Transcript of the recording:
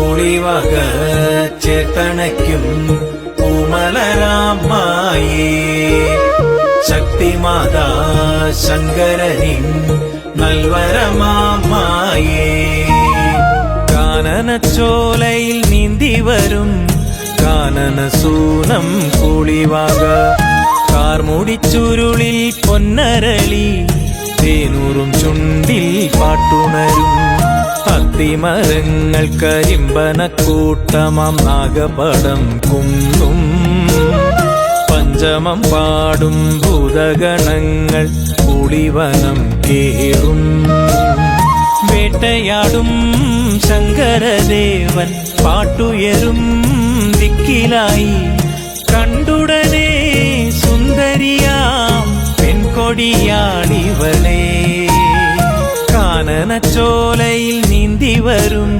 കൂളിവക ചേർത്തണയ്ക്കും പൂമലരാമായേ ശക്തിമാതാ ശങ്കരനിൻ നൽവരമാമായേ കാനനച്ചോലയിൽ നീന്തി വരും കാനനസൂനം കൂളിവക കാർമുടിച്ചുരുളിൽ പൊന്നരളി തേനൂറും ചുണ്ടിൽ പാട്ടുണരും അത്തിമരങ്ങൾ കരിമ്പനക്കൂട്ടമാം നാഗപടം കുന്നും പഞ്ചമം പാടും ഭൂതഗണങ്ങൾ കൂളിവനം കേറും വേട്ടയാടും ശങ്കരദേവൻ പാട്ടുയരും ദിക്കിലായി കണ്ടുടനെ സുന്ദരിയാം പെൺകൊടിയാളിവളെ കാനനച്ചോലയിൽ നീന്തി വരും